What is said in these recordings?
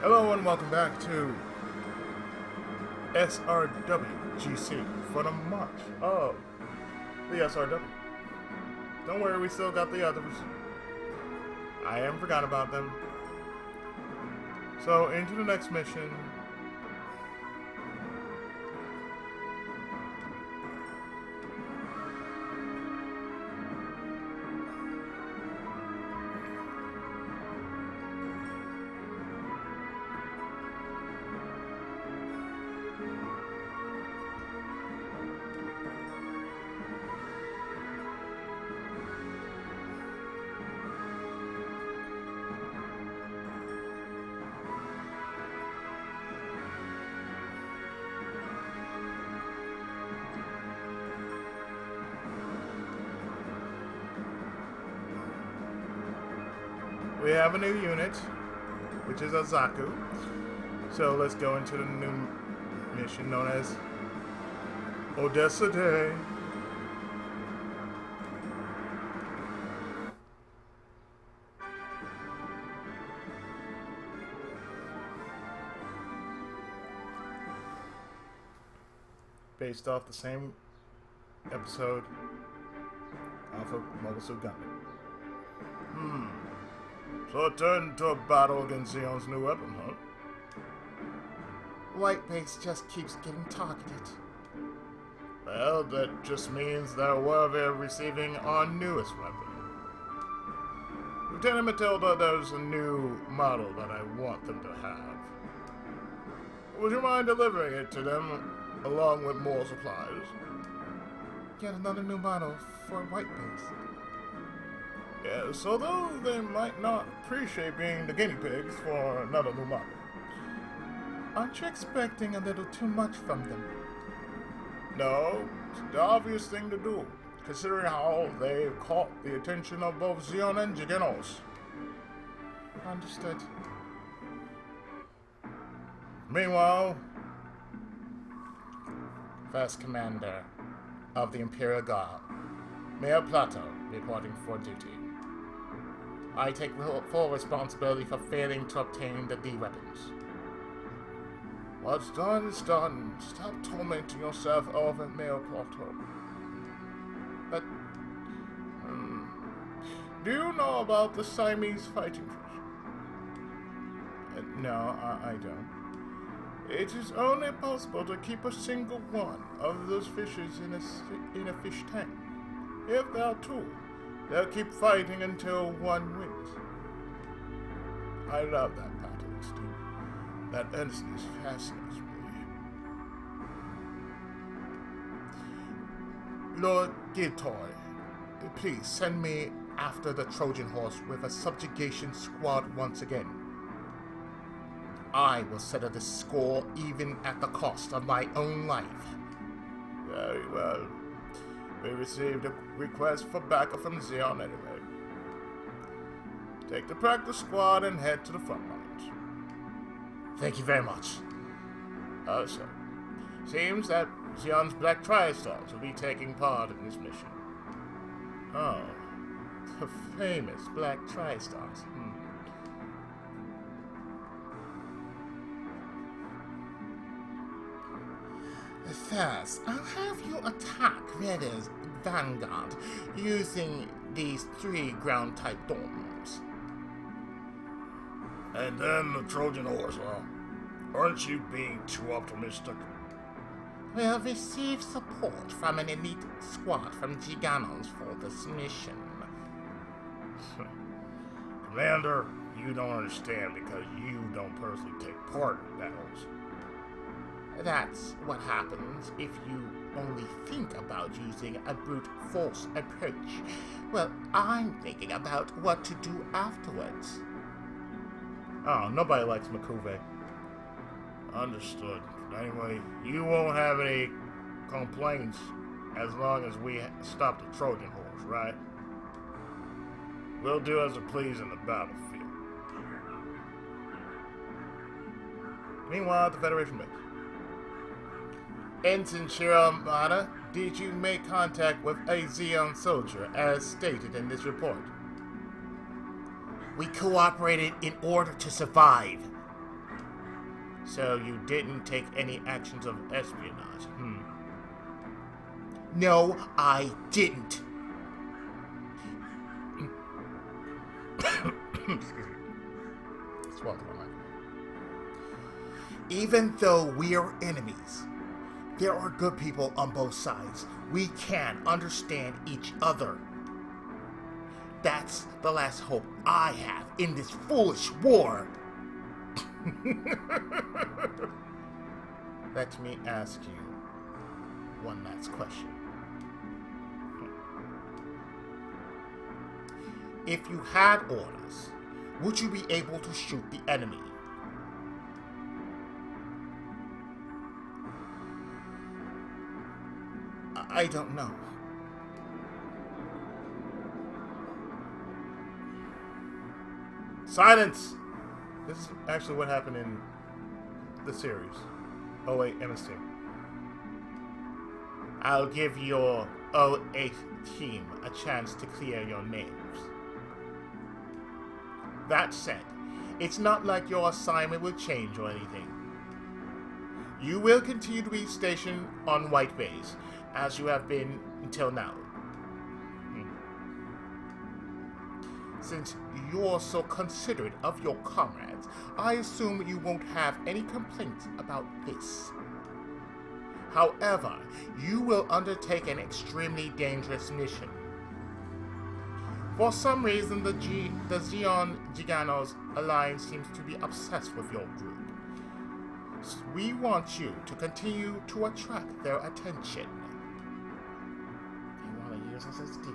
Hello and welcome back to SRW GC for the March of the SRW. Don't worry, we still got the others. I haven't forgot about them. So, into the next mission. We have a new unit, which is a Zaku. So let's go into the new mission known as Odessa Day. Based off the same episode off of Mobile Suit Gundam. So it turned into a battle against Zeon's new weapon, huh? White base just keeps getting targeted. Well, that just means they're worthy of receiving our newest weapon. Lieutenant Matilda, there's a new model that I want them to have. Would you mind delivering it to them along with more supplies? Get another new model for White base. Yes, although they might not appreciate being the guinea pigs for another new model. Aren't you expecting a little too much from them? No, it's the obvious thing to do, considering how they've caught the attention of both Zeon and Gigenos. Understood. Meanwhile, First Commander of the Imperial Guard, Mayor Plato, reporting for duty. I take full responsibility for failing to obtain the D weapons. What's done is done. Stop tormenting yourself over Mayor Plato. But do you know about the Siamese fighting fish? No, I don't. It is only possible to keep a single one of those fishes in a fish tank. If there are two, they'll keep fighting until one wins. I love that pattern instinct. That earnestness fascinates me. Lord Giltoy, please send me after the Trojan horse with a subjugation squad once again. I will settle this score even at the cost of my own life. Very well. We received a request for backup from Zeon anyway. Take the practice squad and head to the front lines. Thank you very much. Also, seems that Zeon's Black Tri-Stars will be taking part in this mission. Oh, the famous Black Tri-Stars. First, I'll have you attack Redder's Vanguard using these 3 ground-type domes. And then the Trojan horse, huh? Aren't you being too optimistic? We'll receive support from an elite squad from Giganos for this mission. Commander, you don't understand because you don't personally take part in battles. That's what happens if you only think about using a brute force approach. Well, I'm thinking about what to do afterwards. Oh, nobody likes Makuve. Understood. Anyway, you won't have any complaints as long as we stop the Trojan horse, right? We'll do as we please in the battlefield. Meanwhile, at the Federation base. Ensign Shiro, did you make contact with a Zeon soldier as stated in this report? We cooperated in order to survive. So you didn't take any actions of espionage, No, I didn't. Excuse me. Swallowed my mind. Even though we're enemies, there are good people on both sides. We can understand each other. That's the last hope I have in this foolish war. Let me ask you one last question. If you had orders, would you be able to shoot the enemy? I don't know. Silence! This is actually what happened in the series. Oh wait, MST. I'll give your 08 team a chance to clear your names. That said, it's not like your assignment will change or anything. You will continue to be stationed on White Base, as you have been until now. Since you're so considerate of your comrades, I assume you won't have any complaints about this. However, you will undertake an extremely dangerous mission. For some reason, the Zeon Giganos Alliance seems to be obsessed with your group. We want you to continue to attract their attention. They want to use us as decoys.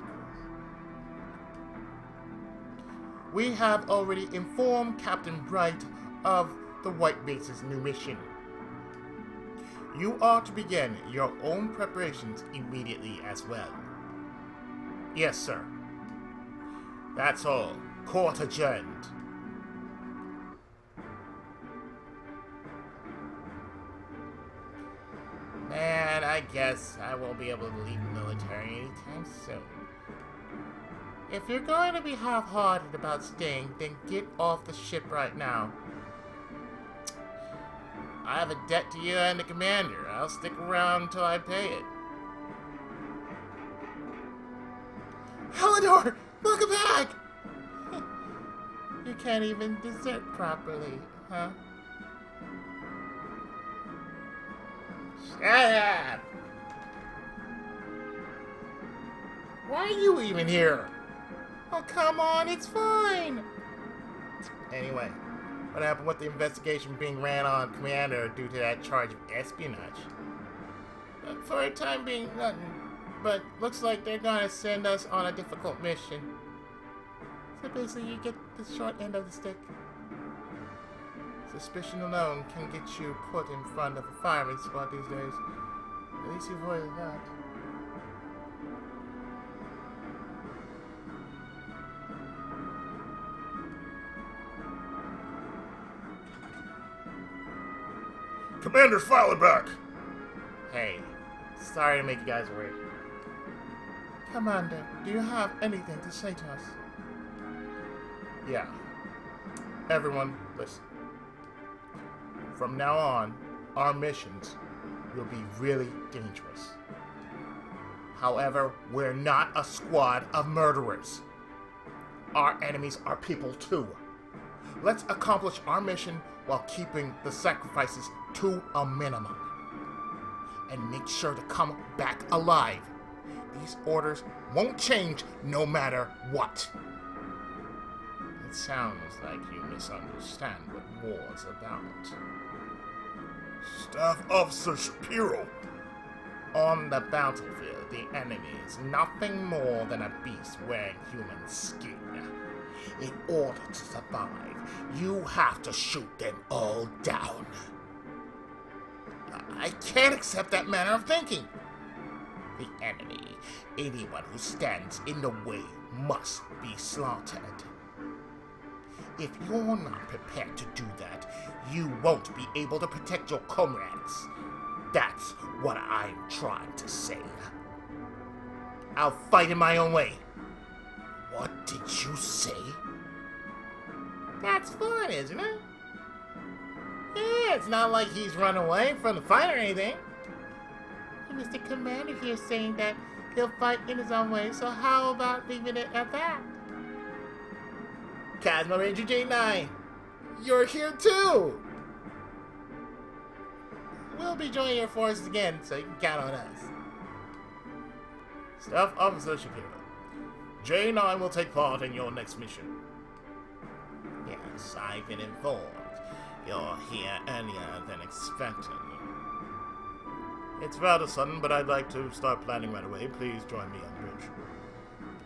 We have already informed Captain Bright of the White Base's new mission. You are to begin your own preparations immediately as well. Yes, sir. That's all. Court adjourned. Man, I guess I won't be able to leave the military anytime soon. If you're going to be half-hearted about staying, then get off the ship right now. I have a debt to you and the commander. I'll stick around until I pay it. Helidor! Welcome back! You can't even dessert properly, huh? Shut up! Why are you even here? Oh, come on, it's fine! Anyway, what happened with the investigation being ran on Commander due to that charge of espionage? For a time being, nothing. But looks like they're gonna send us on a difficult mission. So basically, you get the short end of the stick. Suspicion alone can get you put in front of a firing squad these days. At least you avoided that. Commander's filing back! Hey, sorry to make you guys wait. Commander, do you have anything to say to us? Yeah. Everyone, listen. From now on, our missions will be really dangerous. However, we're not a squad of murderers. Our enemies are people too. Let's accomplish our mission while keeping the sacrifices to a minimum. And make sure to come back alive. These orders won't change no matter what. It sounds like you misunderstand what war's about. Staff Officer Shiro. On the battlefield, the enemy is nothing more than a beast wearing human skin. In order to survive, you have to shoot them all down. I can't accept that manner of thinking. The enemy, anyone who stands in the way, must be slaughtered. If you're not prepared to do that, you won't be able to protect your comrades. That's what I'm trying to say. I'll fight in my own way. What did you say? That's fun, isn't it? Yeah, it's not like he's run away from the fight or anything. Mr. Commander here saying that he'll fight in his own way, so how about leaving it at that? Cosmo Ranger J9, you're here too! We'll be joining your forces again, so you can count on us. Staff Officer Shapiro, J9 will take part in your next mission. Yes, I've been informed. You're here earlier than expected. It's rather sudden, but I'd like to start planning right away. Please join me on the bridge.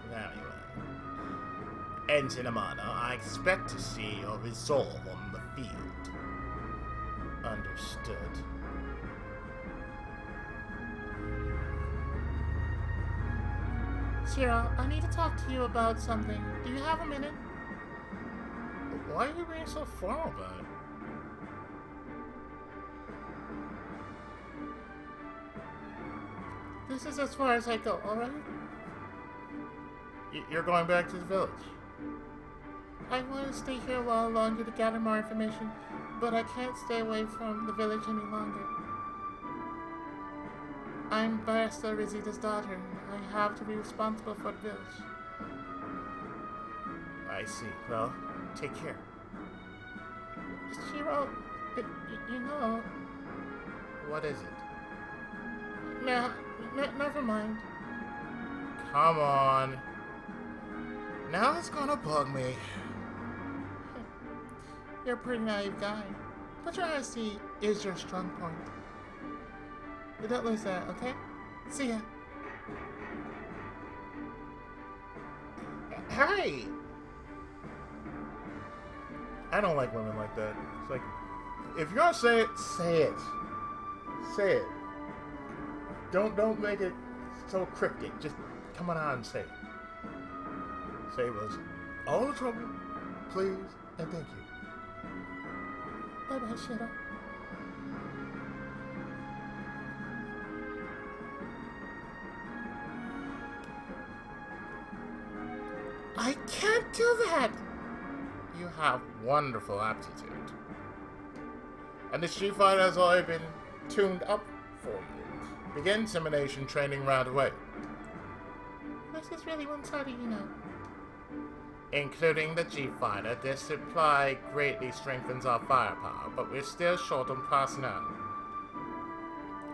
Very well. Ensign Amano, I expect to see your resolve on the field. Understood. Shiro, I need to talk to you about something. Do you have a minute? Why are you being so formal about it? This is as far as I go, alright? You're going back to the village. I want to stay here a while longer to gather more information, but I can't stay away from the village any longer. I'm Barrister Rizita's daughter, and I have to be responsible for the village. I see. Well, take care. Shiro, you know... What is it? Never mind. Come on. Now it's gonna bug me. You're a pretty naive guy. What your eyes see is your strong point. But don't lose that, okay? See ya. Hey! I don't like women like that. It's like, if you're gonna say it, say it. Say it. Don't make it so cryptic. Just come on out and say it. Save us all the trouble, please, and thank you. Bye-bye, Shiro. I can't do that! You have wonderful aptitude. And the Street Fighter has already been tuned up for you. Begin simulation training right away. This is really one-sided, you know. Including the G-Fighter, this supply greatly strengthens our firepower, but we're still short on personnel.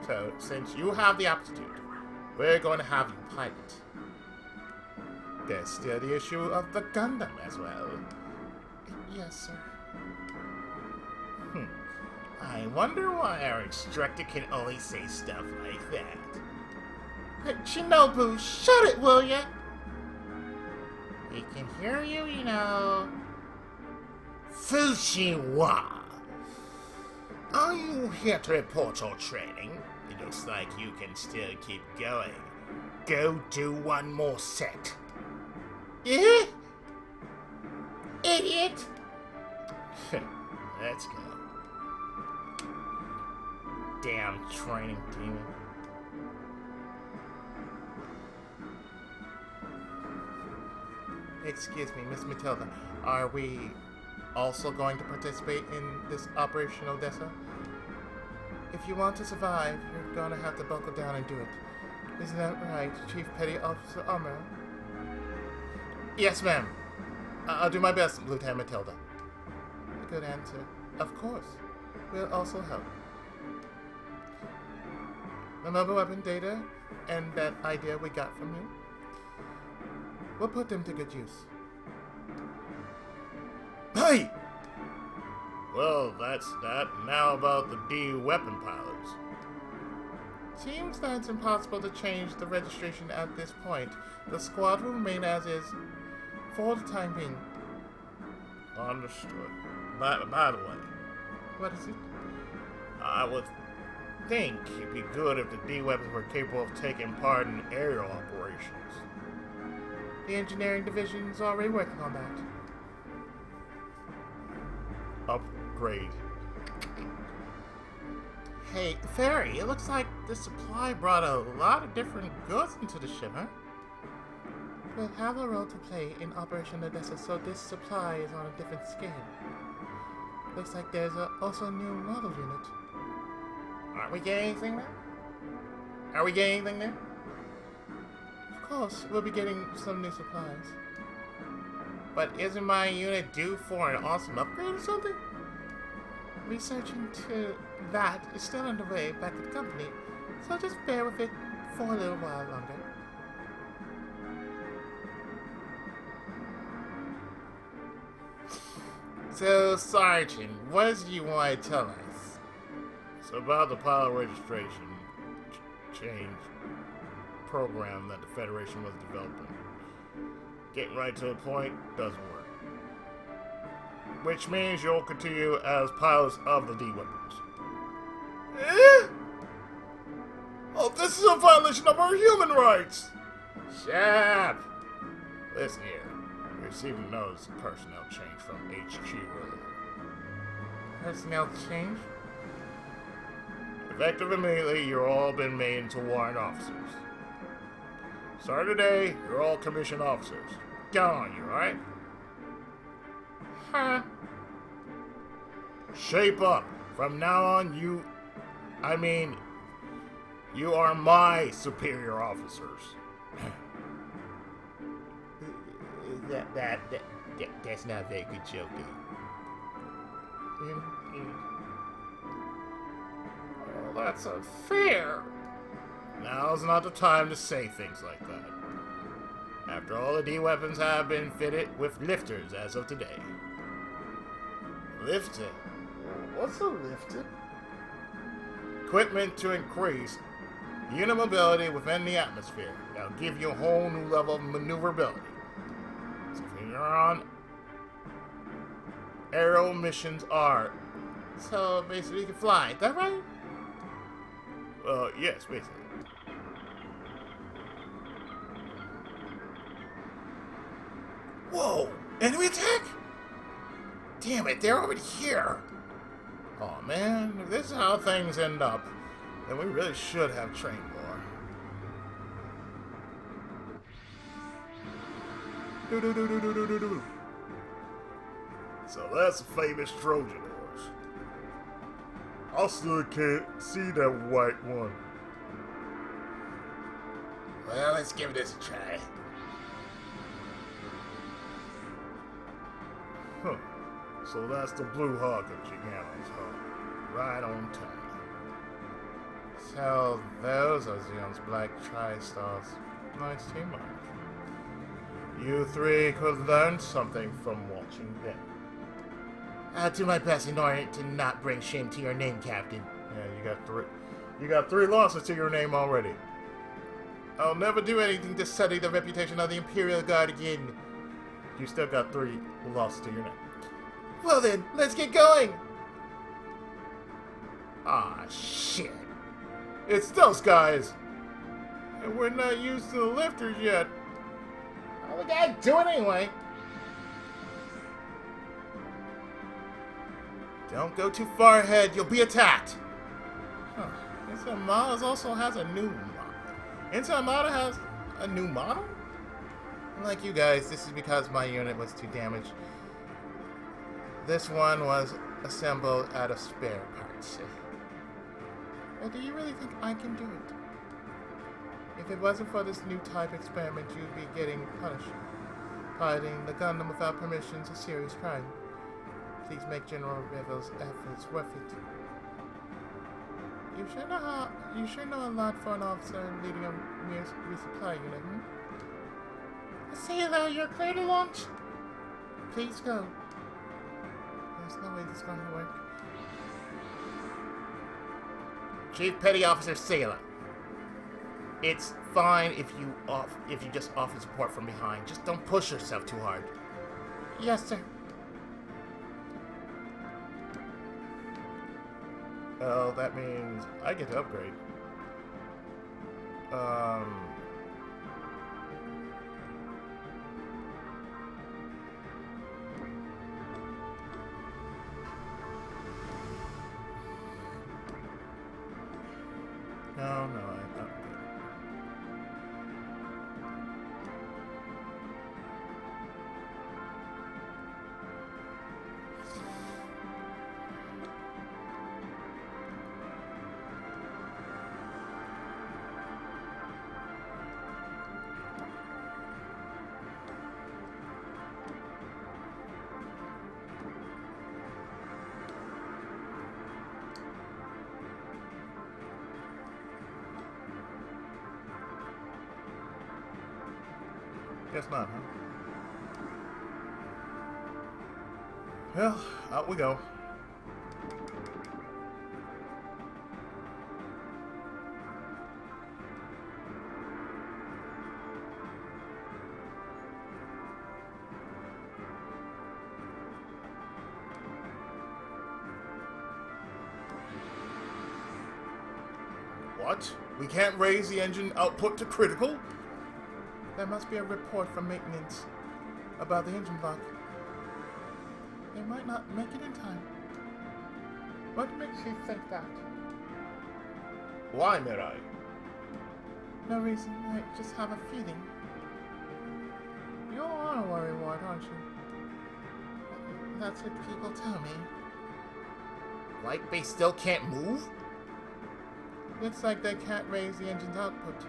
So, since you have the aptitude, we're going to have you pilot. There's still the issue of the Gundam as well. Yes, sir. I wonder why our instructor can only say stuff like that. Hey, Shinobu, shut it, will ya? He can hear you, you know. Fushiwa! Are you here to report your training? It looks like you can still keep going. Go do one more set. Eh? Idiot! Let's go. Damn training demon. Excuse me, Miss Matilda. Are we also going to participate in this Operation Odessa? If you want to survive, you're gonna have to buckle down and do it. Isn't that right, Chief Petty Officer Amuro? Yes, ma'am. I'll do my best, Lieutenant Matilda. A good answer. Of course. We'll also help. The mobile weapon data and that idea we got from you, we'll put them to good use. Hey! Well, that's that. Now about the D weapon pilots. Seems that it's impossible to change the registration at this point. The squad will remain as is for the time being. Understood. By the way, What is it? I would think it'd be good if the D weapons were capable of taking part in aerial operations. The engineering division's already working on that. Upgrade. Hey, Fairy, it looks like the supply brought a lot of different goods into the ship, huh? We'll have a role to play in Operation Odessa, so this supply is on a different scale. Looks like there's also a new model unit. Aren't we getting anything there? Are we getting anything there? Of course, we'll be getting some new supplies. But isn't my unit due for an awesome upgrade or something? Research into that is still underway back at the company, so just bear with it for a little while longer. So, Sergeant, what is it you want to tell us? It's about the pilot registration change program that the Federation was developing. Getting right to the point doesn't work. Which means you'll continue as pilots of the D-weapons. Eh? Oh, this is a violation of our human rights! Shut up! Listen here. We received a notice of personnel change from HQ earlier. Personnel change? Effective immediately, you're all been made into warrant officers. Starting today, you're all commissioned officers. Count on you, alright? Huh? Shape up. From now on, you are my superior officers. That's not a very good joke, dude. Well, that's unfair. Now's not the time to say things like that. After all, the D-weapons have been fitted with lifters as of today. Lifter? What's a lifter? Equipment to increase unit mobility within the atmosphere. That'll give you a whole new level of maneuverability. So if you're on aero missions are. So basically you can fly, is that right? Yes, basically. Whoa! Enemy attack? Damn it, they're already here. Oh man, if this is how things end up, then we really should have trained more. So that's the famous Trojan horse. I still can't see that white one. Well, let's give this a try. Huh. So that's the Blue Hawk of Giganto's, huh? Right on time. So those are Xeon's black tri-stars. Nice teamwork. You three could learn something from watching them. I'll do my best in order to not bring shame to your name, Captain. Yeah, you got three losses to your name already. I'll never do anything to sully the reputation of the Imperial Guard again. You still got 3 losses to your name. Well then, let's get going! Ah, shit. It's those guys! And we're not used to the lifters yet. Well, we gotta do it anyway. Don't go too far ahead, you'll be attacked. Huh. This Armada also has a new model. Inside Armada has a new model? Like you guys, this is because my unit was too damaged. This one was assembled out of spare parts. Well, do you really think I can do it? If it wasn't for this new type experiment, you'd be getting punished. Piloting the Gundam without permission is a serious crime. Please make General Revel's efforts worth it. You sure know a lot for an officer leading a mere resupply unit, hmm? Sayla, you're clear to launch. Please go. There's no way this is going to work. Chief Petty Officer Sayla. It's fine if you just offer support from behind. Just don't push yourself too hard. Yes, sir. Well, that means I get to upgrade. No, I don't. Guess not, huh? Well, out we go. What? We can't raise the engine output to critical? There must be a report from maintenance about the engine block. They might not make it in time. What makes you think that? Why, Mirai? No reason. I just have a feeling. You are a worrywart, aren't you? That's what people tell me. White base still can't move? Looks like they can't raise the engine's output.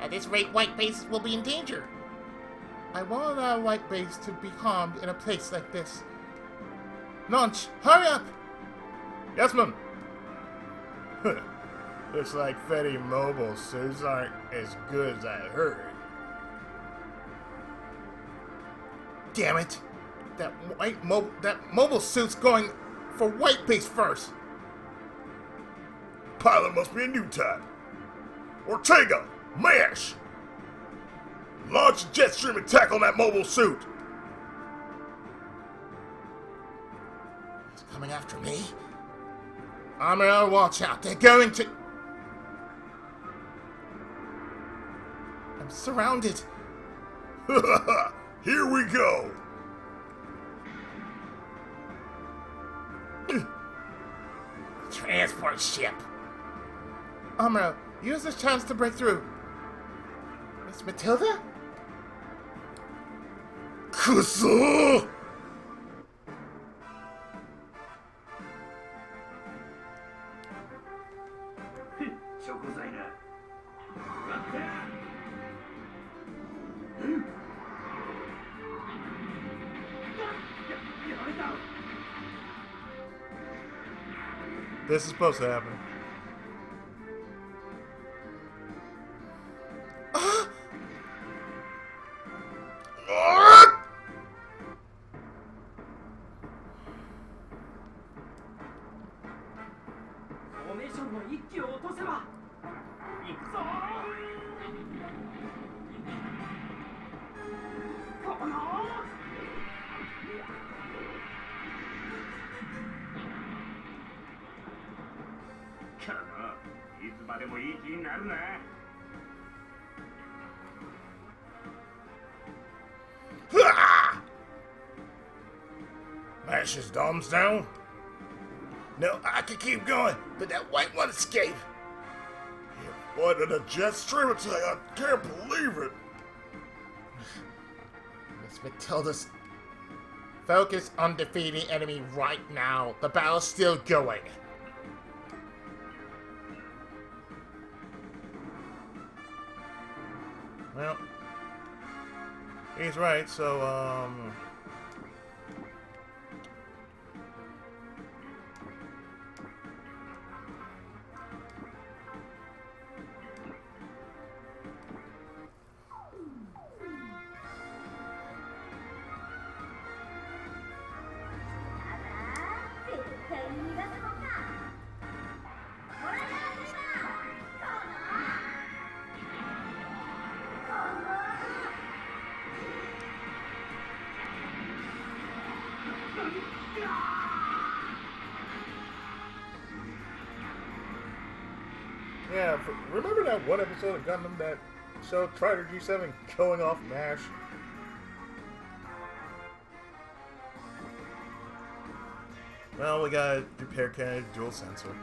At this rate, white base will be in danger. I won't allow white base to be harmed in a place like this. Launch! Hurry up! Yes, ma'am. Looks like Fetty mobile suits aren't as good as I heard. Damn it! That mobile suit's going for white base first. Pilot must be a new type. Ortega, mash! Launch a jet stream attack on that mobile suit! It's coming after me? Amuro, watch out. They're going to... I'm surrounded. Here we go! Transport ship. Amuro, use this chance to break through. Miss Matilda? Kuso! This is supposed to happen. Mash his thumbs down? No, I can keep going, but that white one escaped. What in a jet stream attack? I can't believe it. Miss Matilda's... Focus on defeating enemy right now. The battle's still going. Well, he's right, so, yeah, remember that one episode of Gundam that showed Strider G7 going off MASH? Well, we got repair cannon, dual sensor.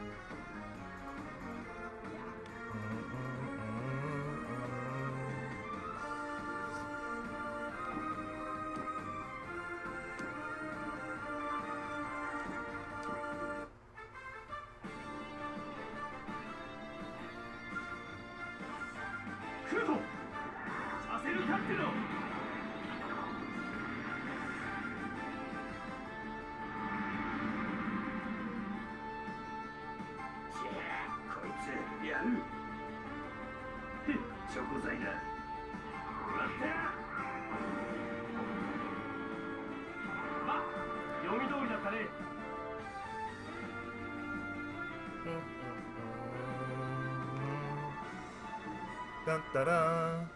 Dun, da, da.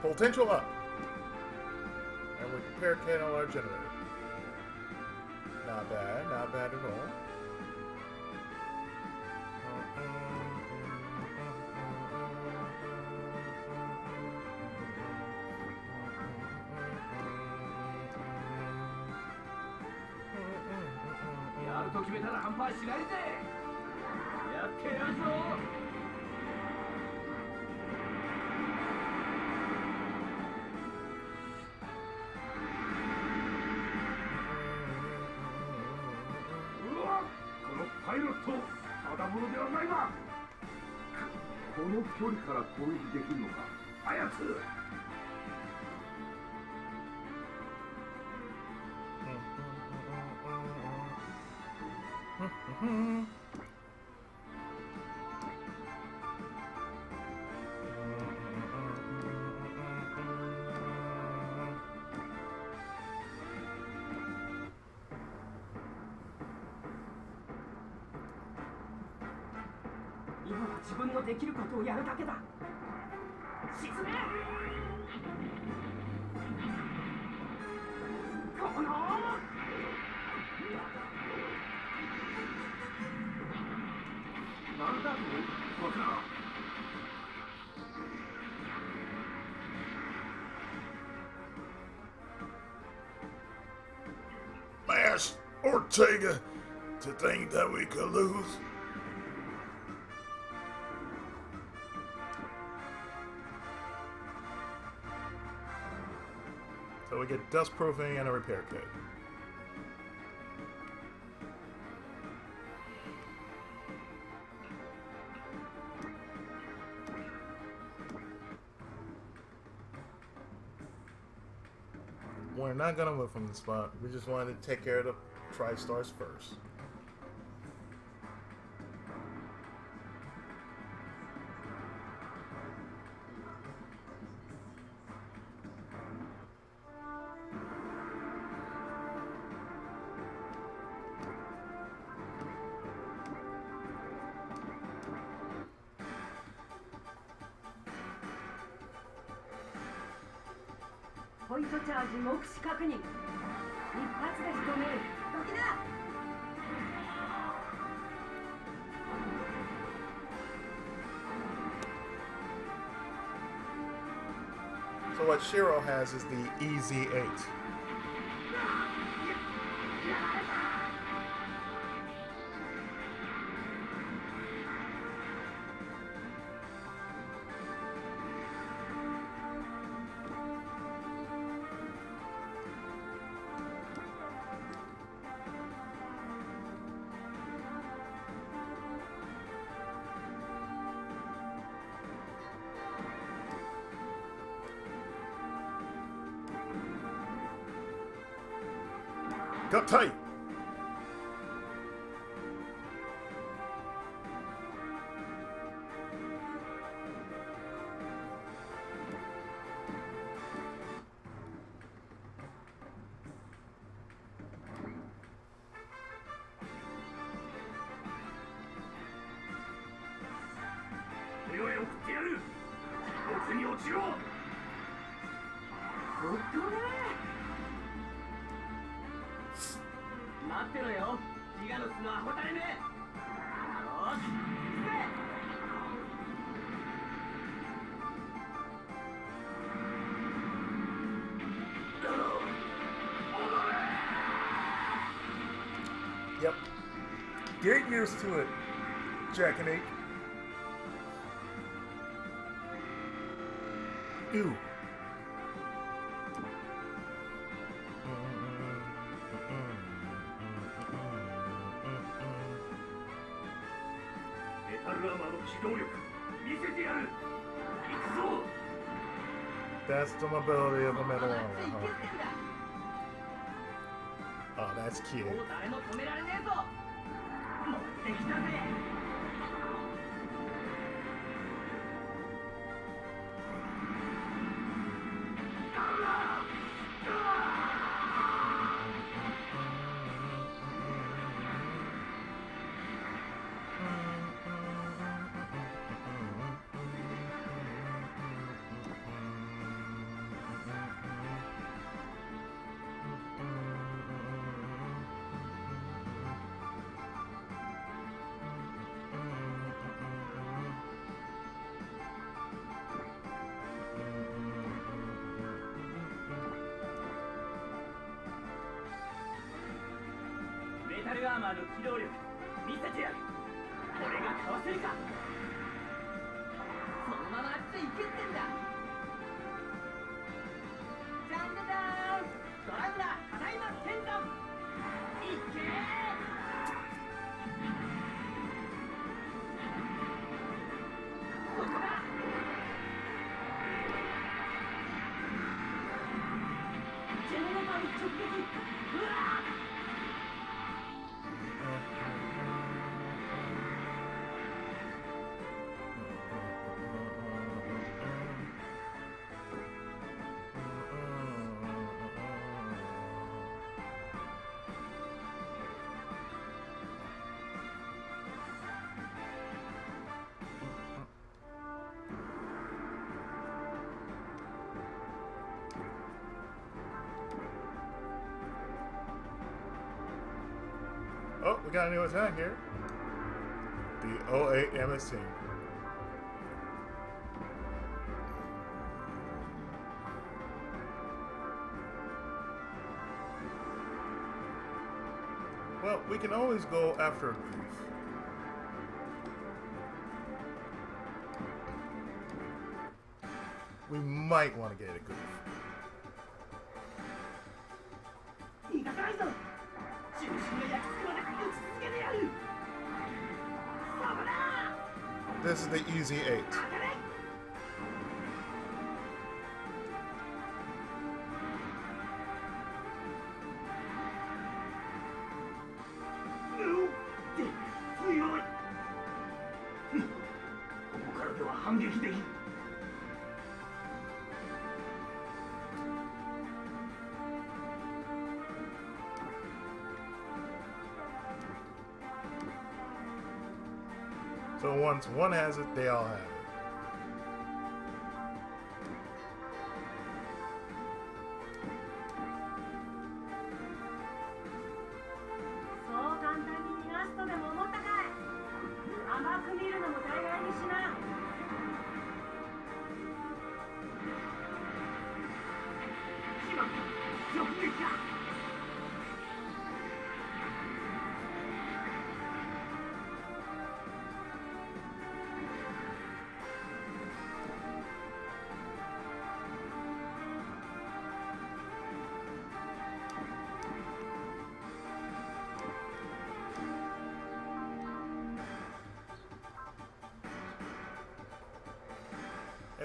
Potential up. And we repair cannon our generator. Not bad, not bad at all. Mash Ortega, to think that we could lose. So we get dust proofing and a repair kit. We're not gonna move from the spot. We just wanted to take care of the TriStars first. So what Shiro has is the EZ8. Got tight. Yep. Get used to it, Jack and Eight. Ew. That's the mobility of a metal armor, huh? Oh, that's cute. Oh, we got a new attack here. The 08 MSC. Well, we can always go after a goof. We might want to get a goof. This is the easy 8. So once one has it, they all have it.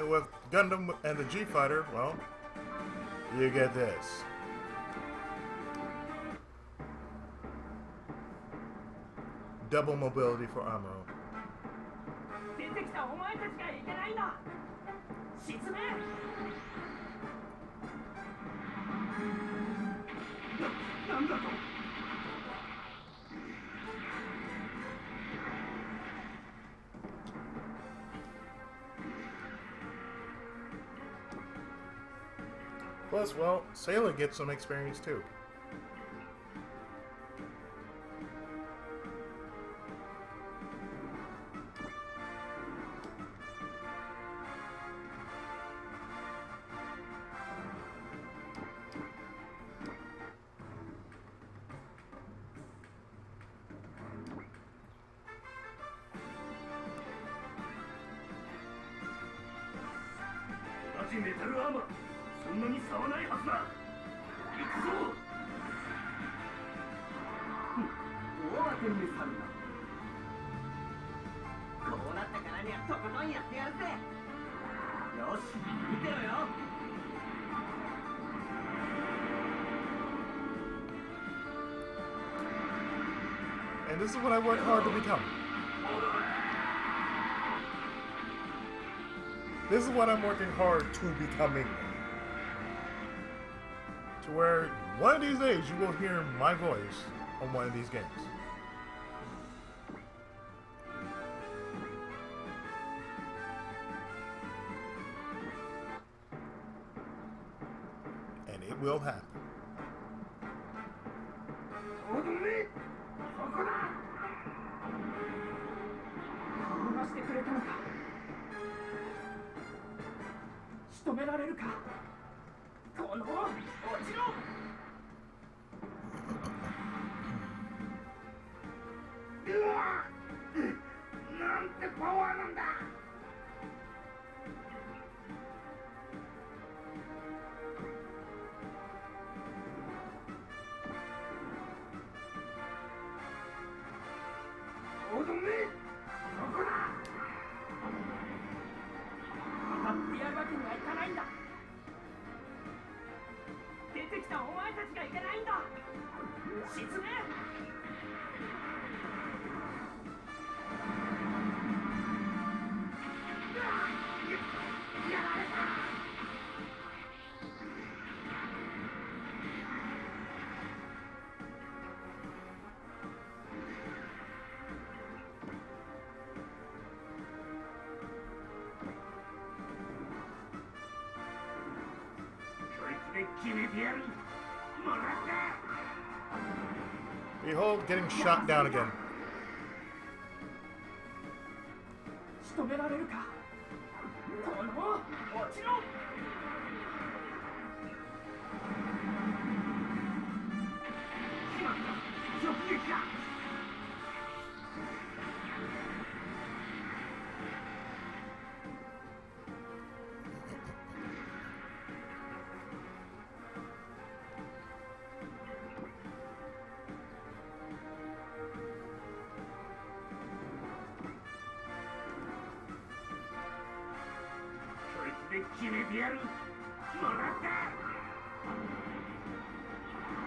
And with Gundam and the G Fighter, well, you get this. Double mobility for Amuro. Plus, well, Sayla gets some experience too. じメタルアーマーそんなに差はないはずだ。行くぞ。大当てにさるな。こうなったからにはとことんやってやるぜ。よし見てろよ。And this is what I work hard to become. This is what I'm working hard to becoming. To where one of these days you will hear my voice on one of these games. And it will happen. してくれたのか。仕留められるか。この落ちろ。うわっ、なんてパワーなんだ。おどめ。出てきたお前たちがいけないんだ。沈め。やられた。Behold, getting shot down again. 仕留められるか。この落ちろ。しまった。直撃だ。決めてやる。もらった。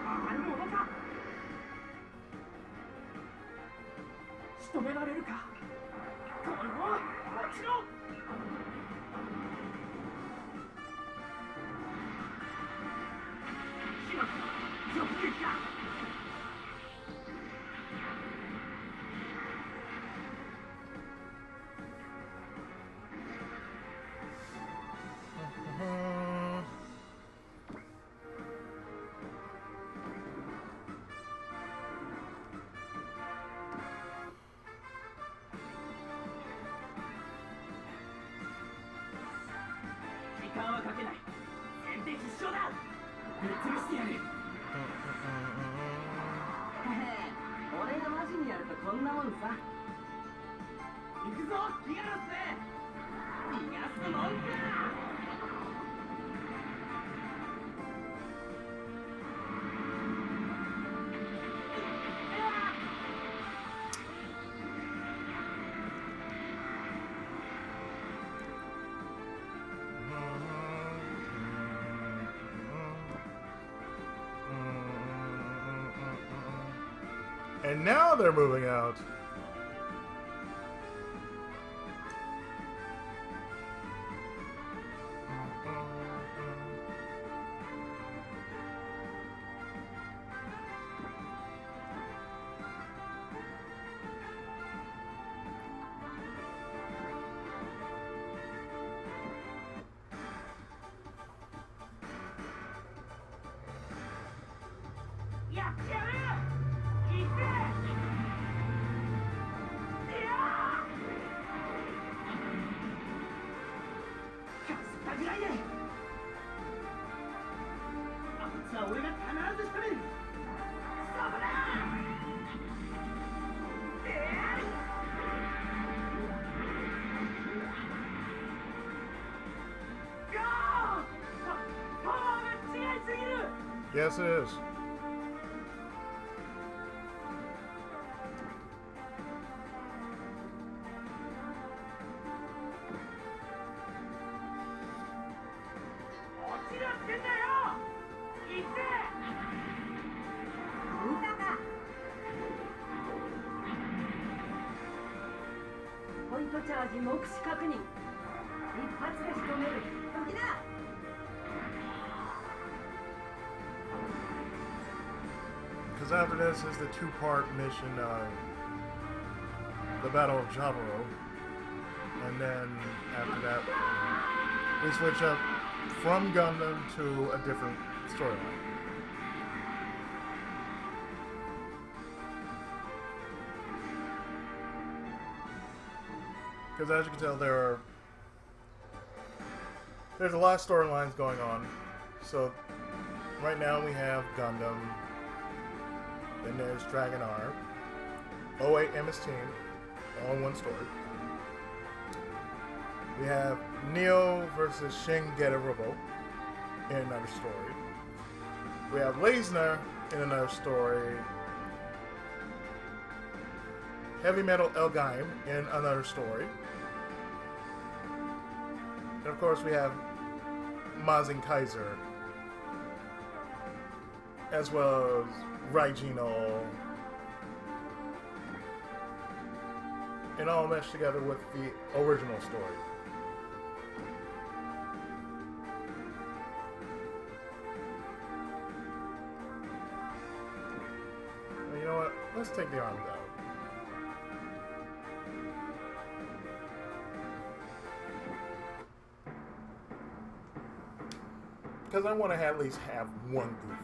あるものか。仕留められるか。この落ちろ。しまった。直撃だ。時間はかけない。先手必勝だ。ぶっ潰してやる。俺がマジにやるとこんなもんさ。行くぞ、ギガラスで。逃がすもんか。And now they're moving out. Yeah, yeah. 俺が必ず仕留める。そこだ。ゴー。Yes, it is. Because after this is the two-part mission, the Battle of Jaburo, and then after that, we switch up from Gundam to a different storyline. Because as you can tell, there's a lot of storylines going on. So right now we have Gundam, then there's Dragonar, 08 MS Team, all in one story. We have Neo versus Shin Robo in another story. We have Leisner in another story. Heavy Metal Elgaim in another story. And of course we have Mazin Kaiser, as well as Raigino, and all meshed together with the original story. Well, you know what? Let's take the arms out. Because I want to at least have one goof.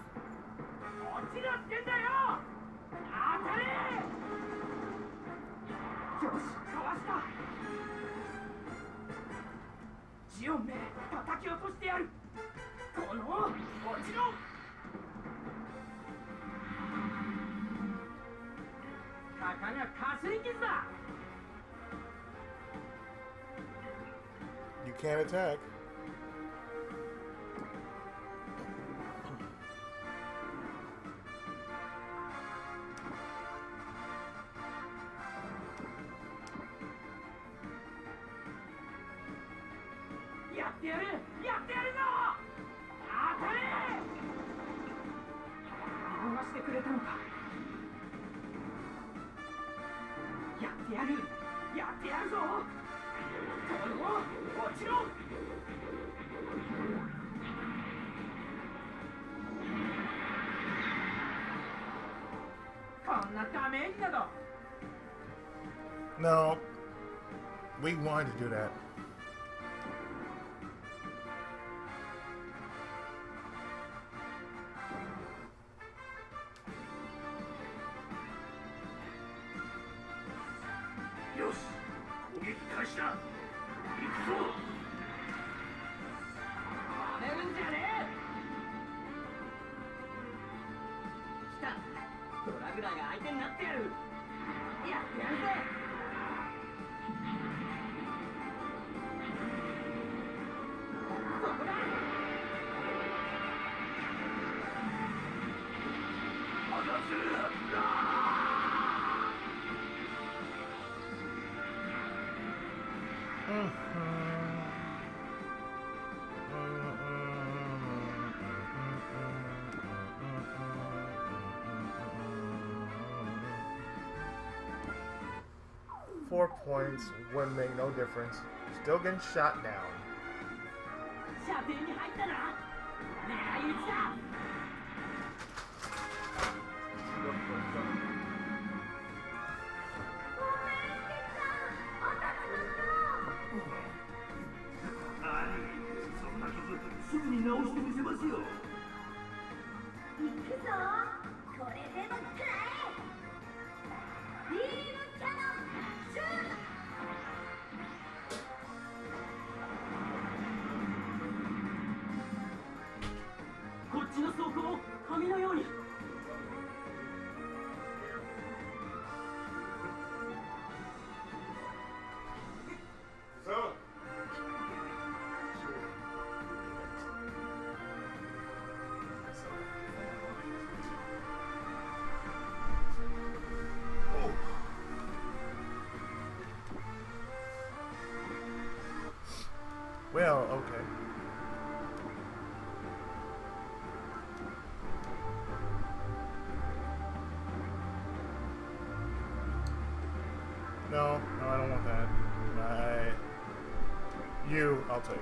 You can't attack. No, we wanted to do that. .4 points would make no difference. Still getting shot down. Well, okay. No, no, I don't want that. You, I'll take.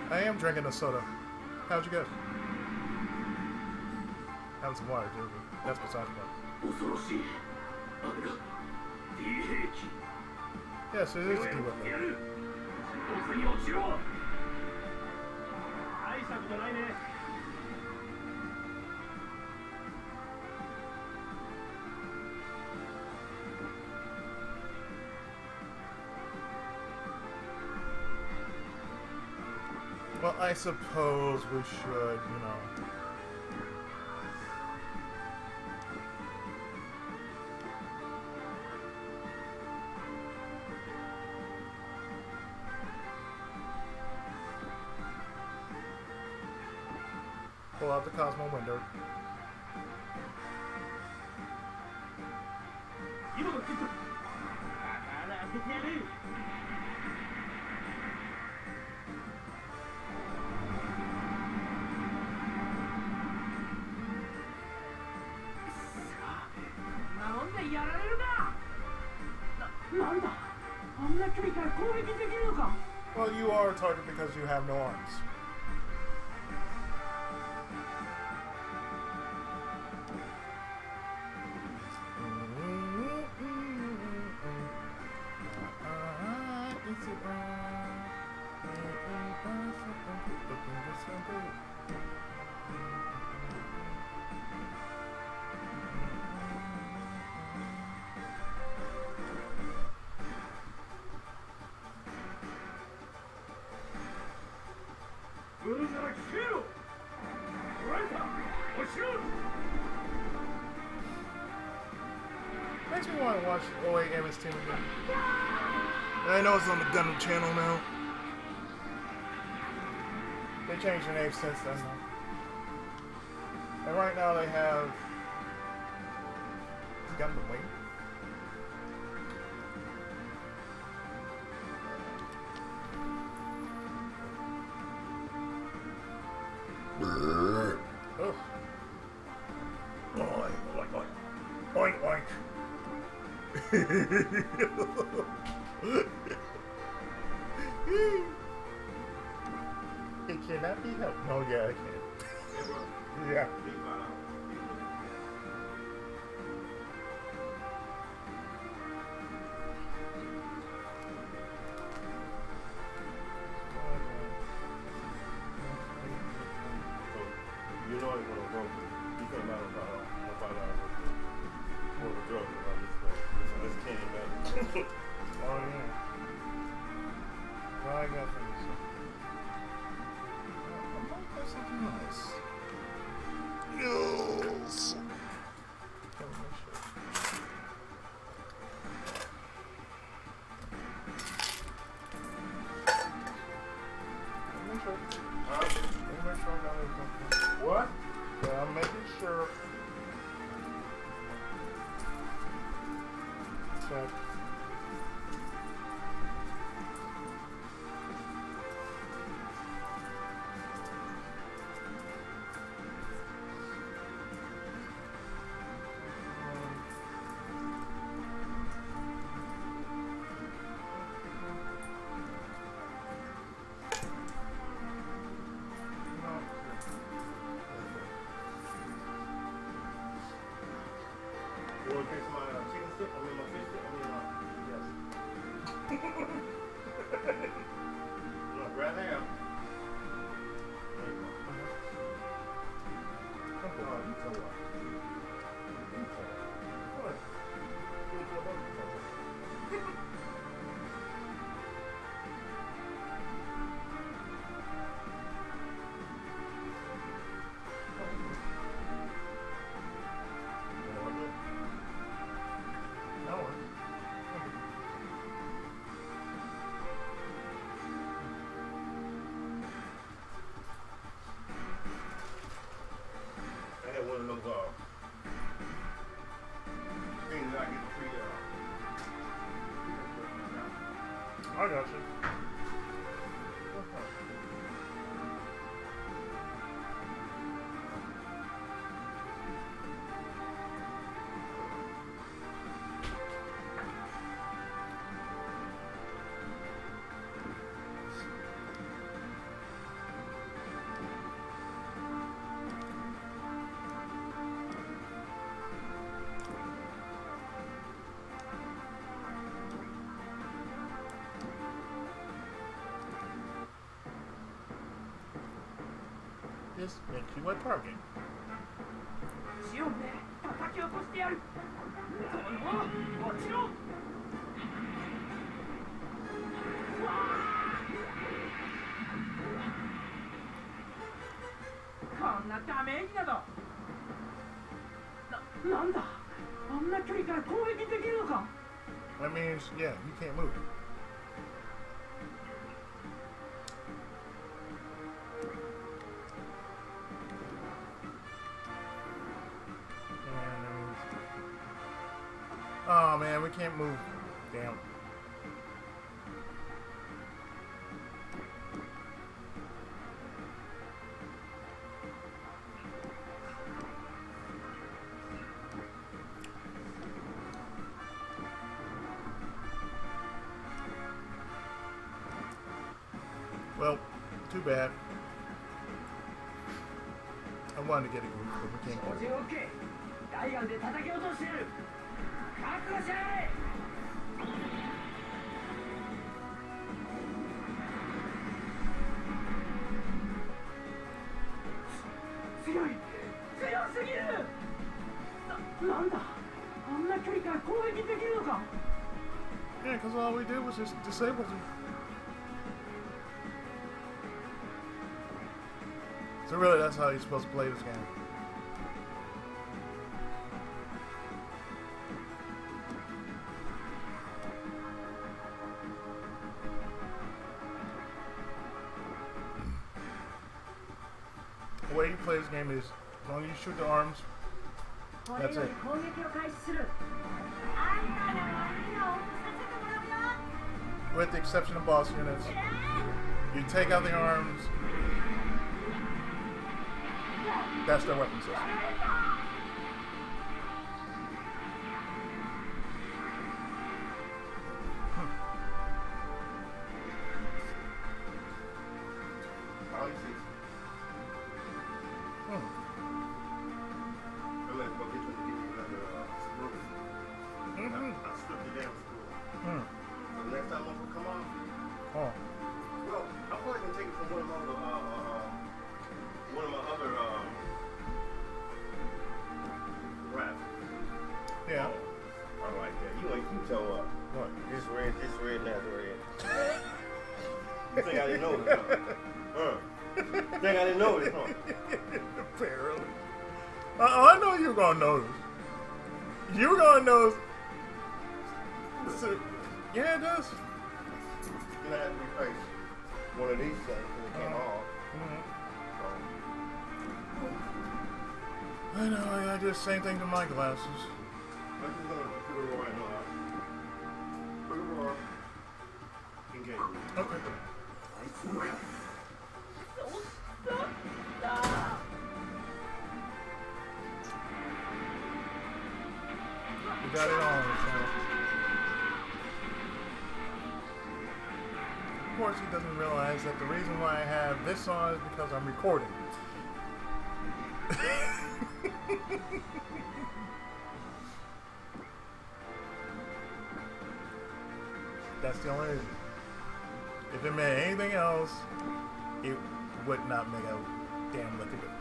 I am drinking a soda. How'd you go? Having some water, too. That's besides the point. Yes, it is a D-weapon. Well, I suppose we should, you know. Pull out the Cosmo window. Well, you are a target because you have no arms. Makes me want to watch OA Amos Team again. I know it's on the Gundam channel now. They changed their name since then, though. And right now they have Gundam Wing. Oh. Oink, oink, oink. Oink, oink. It cannot be helped. Oh, yeah, I can. Yeah. You know he's gonna go. He came out about for the drugs about this came back. Oh, yeah. Well, I got things. I might have something else. Yes. What? Yeah, I'm making sure. Check. stick. I mean, my fish stick. Yes. Look, right there. There you go. Oh, you tell what? You tell. What? You tell what? One of those things that I get free I got you. This makes you a target. シオンで叩き起こしてやる。落ちろ。こんなダメージなど。なんだ。あんな距離から攻撃できるのか。That means, yeah, you can't move. Oh man, we can't move. Damn. Well, too bad. I wanted to get a group, but we can't get it. Okay. 大眼で叩き落としてやる。覚悟しやれ。強い、強すぎる。なんだ、あんな距離から攻撃できるのか。Yeah, because all we did was just disable them. So really, that's how you're supposed to play this game. The way you play this game is, as long as you shoot the arms, that's it. With the exception of boss units, you take out the arms, that's their weapon system. Yeah. I like that. You tell what? This red, that's red. You think I didn't know this, huh? Think I didn't know this, huh? Apparently. I know you're gonna notice. You're gonna notice. Yeah, it does. You're gonna have to replace one of these things when it came off. I know, I did the same thing to my glasses. I'm just gonna put it right now. Put it right. Engage. Okay. We got it on, so. Of course, he doesn't realize that the reason why I have this on is because I'm recording. the only issue. If it meant anything else, it would not make a damn lick of difference.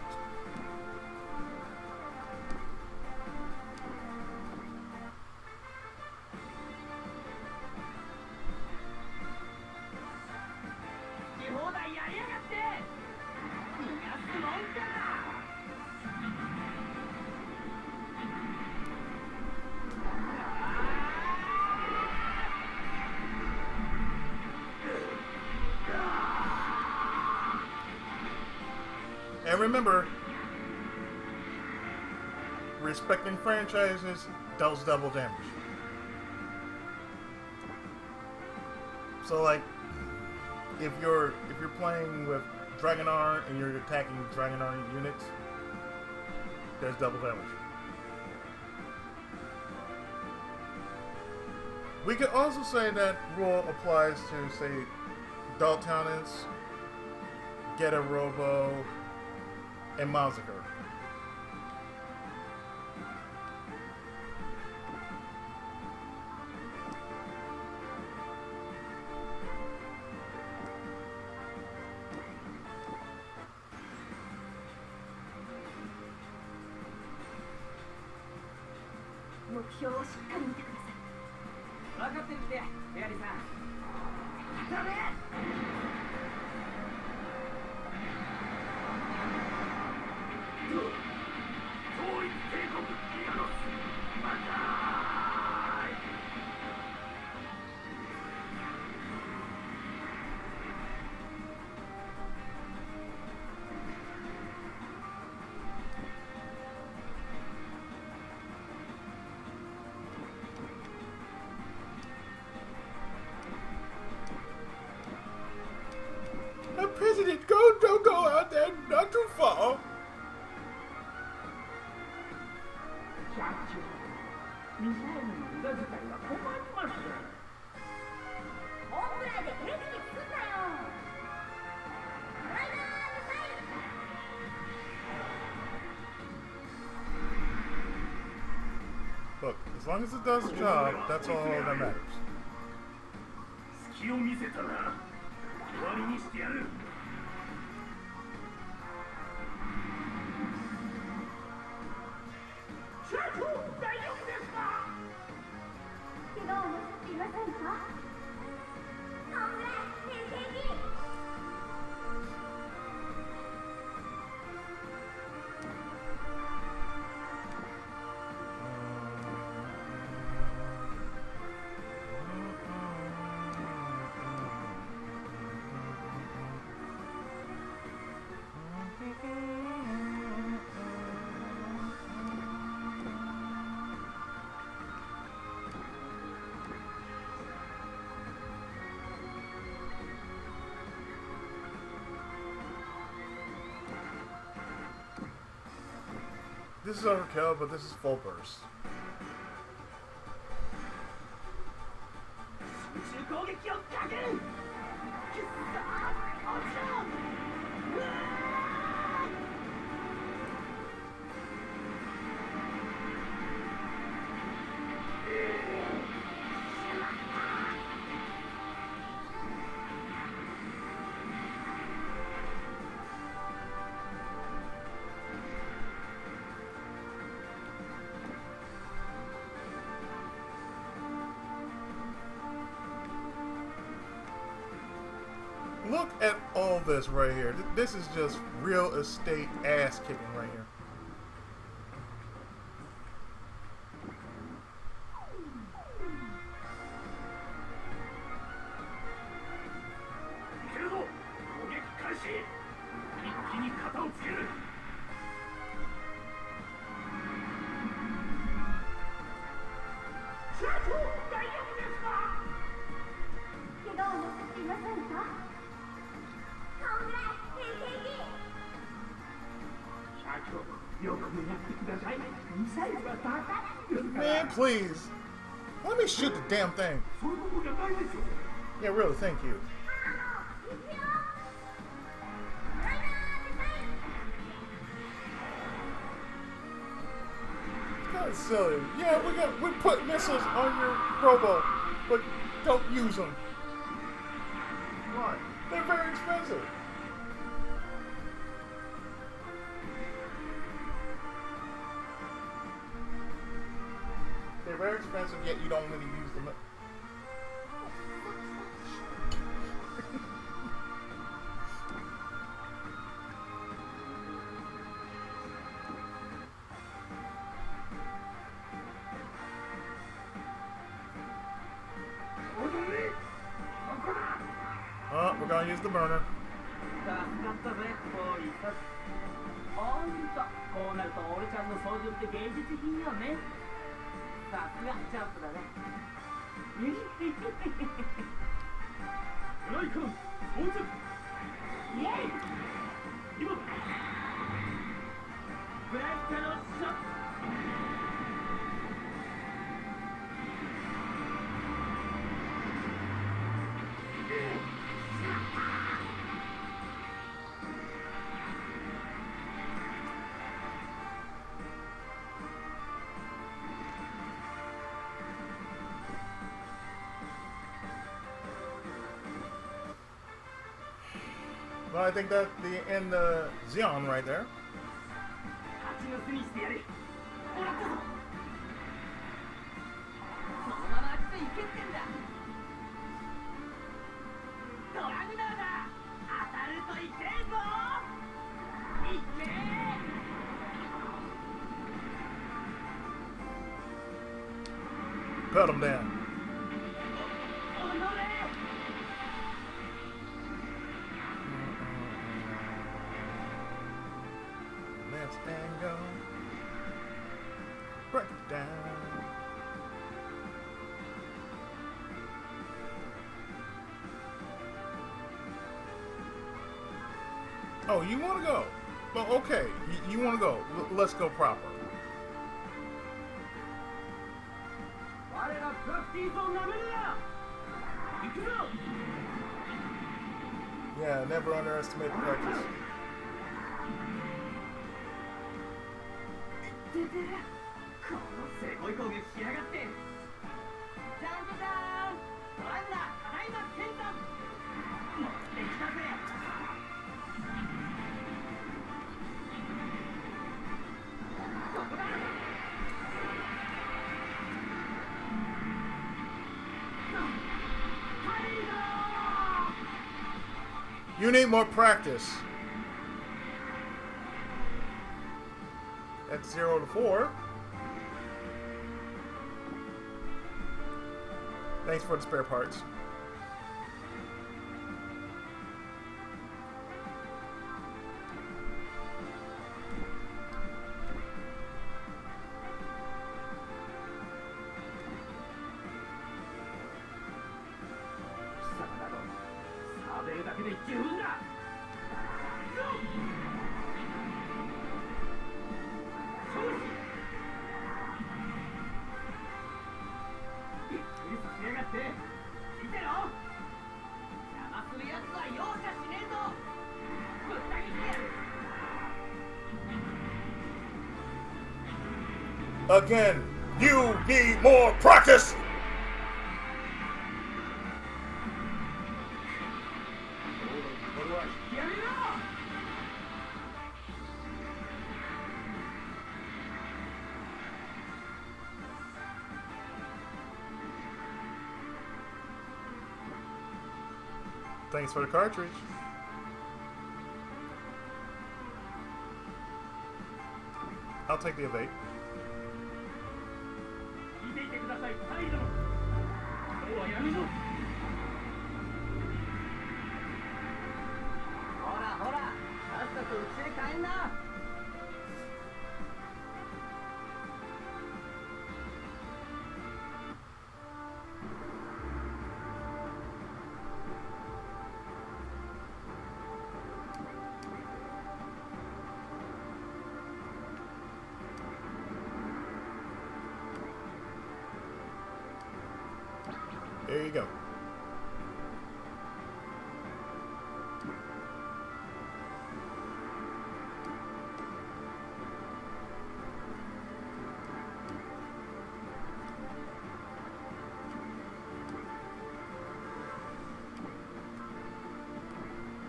And remember, respecting franchises does double damage. So like, if you're playing with Dragonar and you're attacking Dragonar units, there's double damage. We could also say that rule applies to, say, Daltonans, Geta Robo, and Massacre. President, don't go out there, not too far. Look, as long as it does the job, that's all that matters. This is overkill, but this is full burst. Look at all this right here. This is just real estate ass kicking right here. Man, please. Let me shoot the damn thing. Yeah, really, thank you. That's silly. Yeah, we put missiles on your robo, but don't use them. Why? They're very expensive. They're very expensive, yet you don't really use them. Oh, we're gonna use the burner. 助かったぜ、ボーイさん。ほんと、こうなると俺ちゃんの操縦って芸術品よね。さすがジャンプだね。フライカン、到着。イエイ。今だ。ブライカのショット。Well, I think that's the end of Xeon right there. 蜂の巣にしてやる。もらったぞ。そのままあっちと行けってんだ。ドラグナーだ。当たるといけんぞ。いけー。 Cut him down. Let's go. Break it down. Oh, you want to go? Well, okay. You want to go. Let's go proper. Yeah, never underestimate the practice. このせこい攻撃しやがって。ジャンプダウン。ドラグナー、ただいま先端。持ってきたぜ。ここだ。 You need more practice. That's 0 to 4. Thanks for the spare parts. Again, you need more practice! Thanks for the cartridge. I'll take the evade. There you go.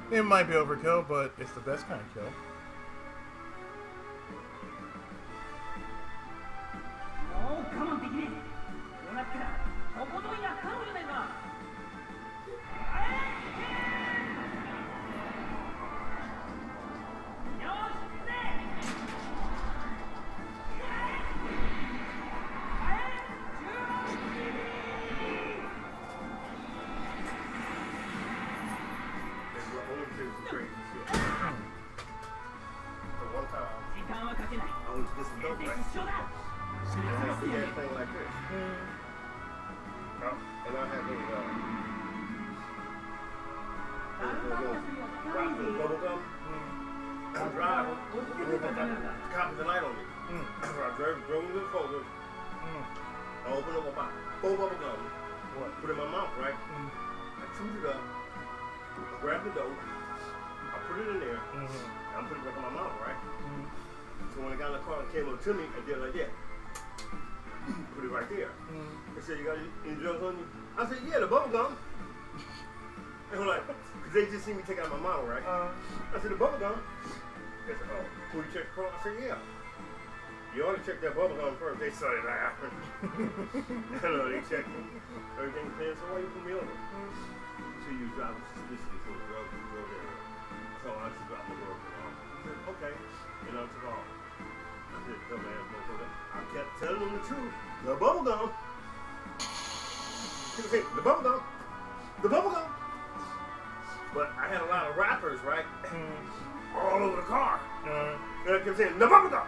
It might be overkill, but it's the best kind of kill. Put it in my mouth, right? I chewed it up, grabbed the dough, I put it in there, and I put it back in my mouth, right? So when I got in the car and came up to me, I did like that. Put it right there. They said, you got any drugs on you? I said, yeah, the bubble gum. And I'm like, because they just seen me take it out of my mouth, right? I said, the bubble gum. They said, oh, will you check the car? I said, yeah. You ought to check that bubble gum first. They started laughing. I know, they checked me. Everything's clear, so why you put me over? So you drive suspiciously for the drugs and go there. So I just dropped the drugs and all. I said, okay. And I took off. I said, dumbass motherfucker. I kept telling them the truth. The bubble gum. People say, the bubble gum. The bubble gum. But I had a lot of rappers, right? All over the car. And I kept saying, the bubble gum.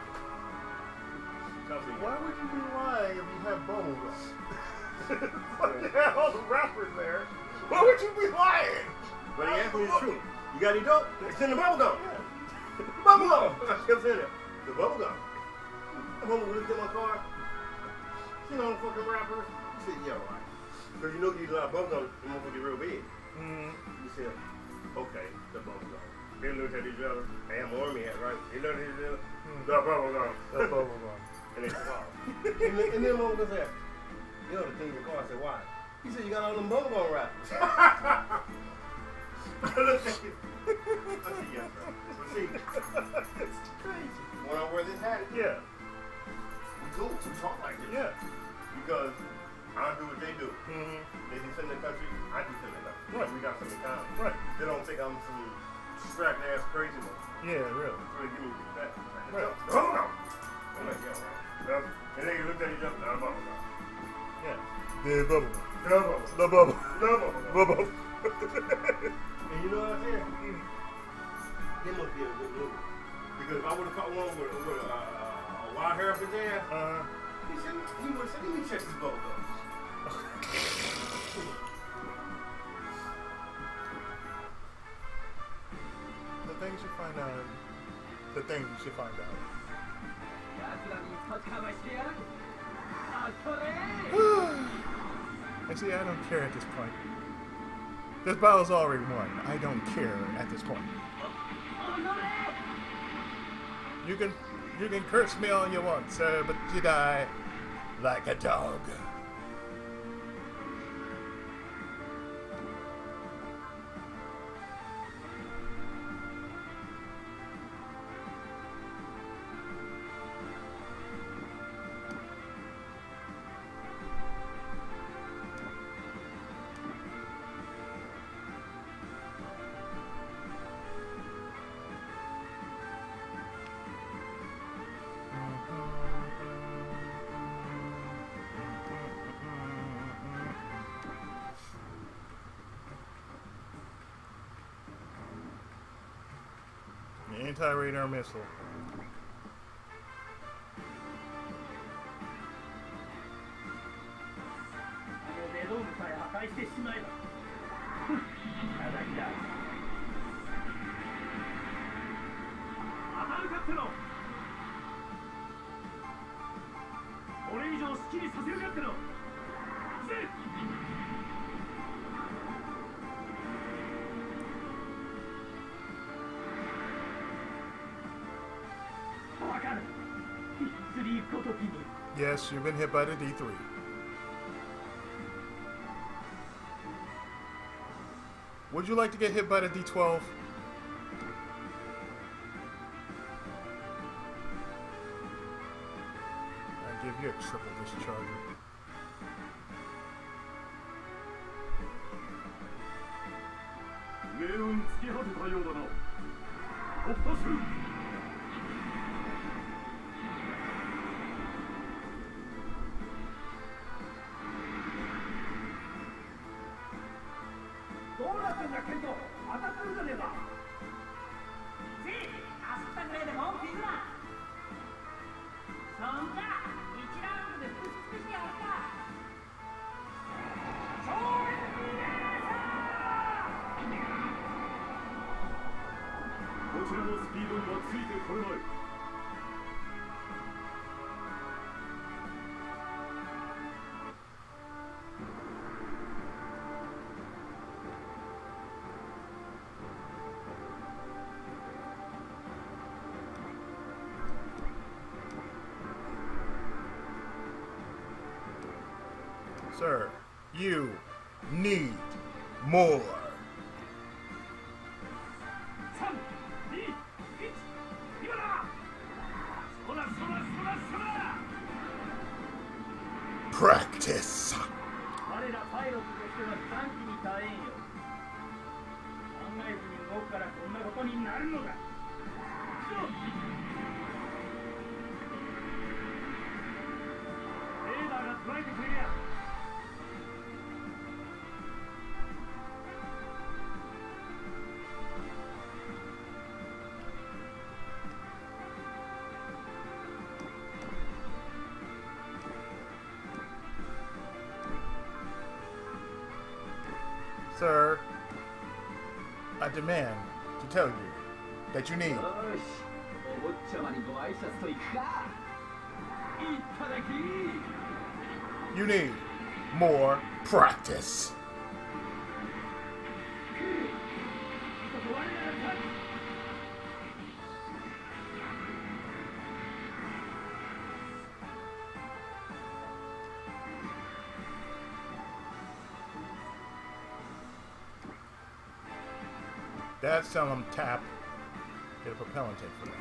Why would you be lying if you have bubble gum? You have all the rappers there. Why would you be lying? But he asked me the truth. You got any dope? It's in the bubble gum. Yeah. Bubble gum. I kept saying it. The bubble gum. I'm home to look at my car. You know, fucking rappers. He said, yeah, right. Because you know you use a lot of bubble gum, the motherfucker get real big. He said, okay, the bubble gum. They looked at each other. Damn army hat, right? They looked at each other. The bubble gum. The bubble gum. And they said, wow. And then motherfucker said, you know the thing in your car. I said, why? He said, you got all them bubble gum rappers. I said, yes, sir. But see, It's crazy. when I wear this hat, Yeah. we go to talk like this. Yeah. Because I do what they do. They defend the country, I defend the country. Right. We got some in common. Right. They don't think I'm some strapped ass crazy one. Yeah, really. So they give me respect. Right. Bubble gum. I'm like, yeah, right. And then you looked at each other, nah, bubble gum. Yeah. The bubble gum. The bubble. The bubble. The bubble gum. Bubble. And you know what I'm saying? It must be a good movie. Because if I would have caught one with a wild hair up his ass, he would have said, let me check this bubble gum. The things you find out. The things you find out. Actually, I don't care at this point. This battle's already won. I don't care at this point. You can curse me all you want, sir, but you die like a dog. Anti-radar missile. Yes, you've been hit by the D3. Would you like to get hit by the D12? give you a triple discharger. Sir, you need more. Practice. Sir, I demand to tell you that you need more practice. Dad's telling him tap. Get a propellant tank for that.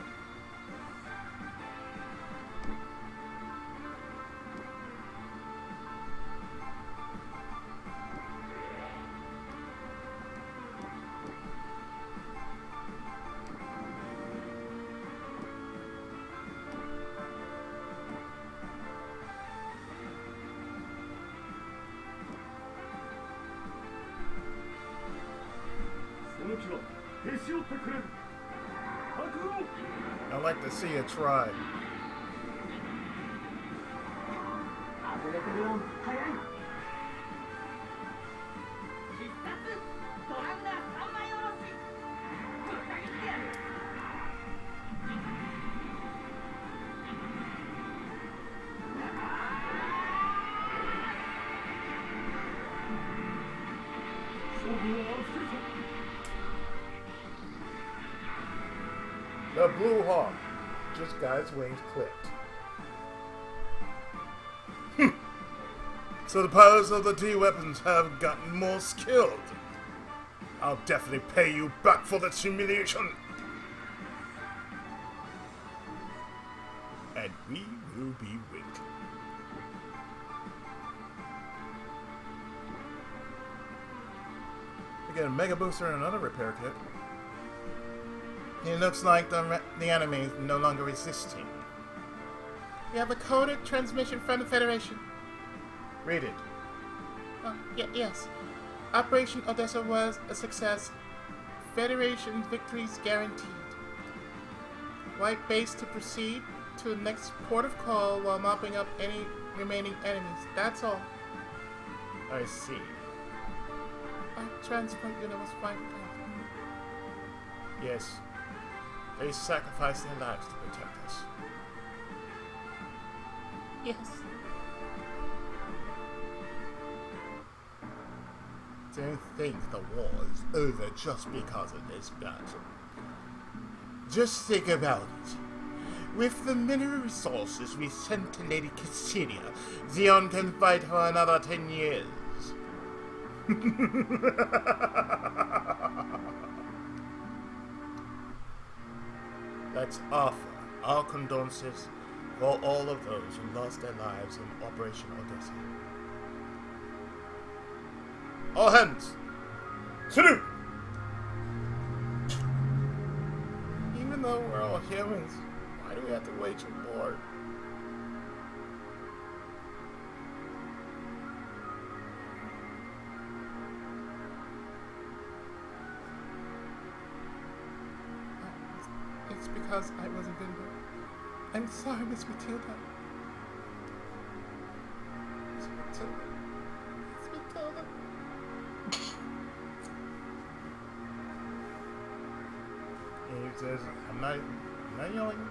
I'd like to see it try. The Blue Hawk just got its wings clipped. So the pilots of the D-weapons have gotten more skilled. I'll definitely pay you back for that humiliation. And we will be waiting. We get a Mega Booster and another repair kit. It looks like the enemy is no longer resisting. We have a coded transmission from the Federation. Read it. Yes. Operation Odessa was a success. Federation victories guaranteed. White base to proceed to the next port of call while mopping up any remaining enemies. That's all. I see. Our transport unit was wiped out. Yes. They sacrificed their lives to protect us. Yes. Don't think the war is over just because of this battle. Just think about it. With the mineral resources we sent to Lady Cassidia, Zeon can fight for another 10 years. Let's offer our condolences for all of those who lost their lives in Operation Odessa. All hands! Salute! Even though we're all humans, why do we have to wage a war? It's because I wasn't good enough. I'm sorry, Miss Matilda. Miss Matilda. Miss Matilda. And he says, I'm not yelling.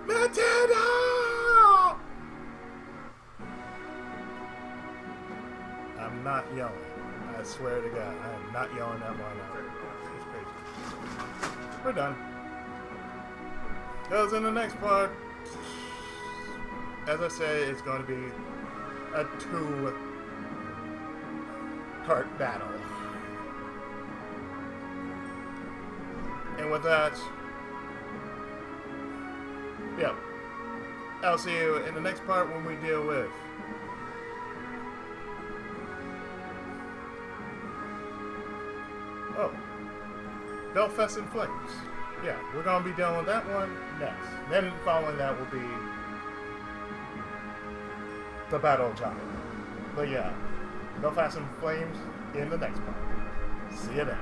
Matilda! I'm not yelling. I swear to God, I am not yelling that one out. It's crazy. We're done. Because in the next part, as I said, it's going to be a 2-part battle. And with that, yeah, I'll see you in the next part when we deal with Belfast in Flames. Yeah, we're going to be dealing with that one next. Then following that will be the Battle of Java. But yeah, Belfast in Flames in the next part. See you then.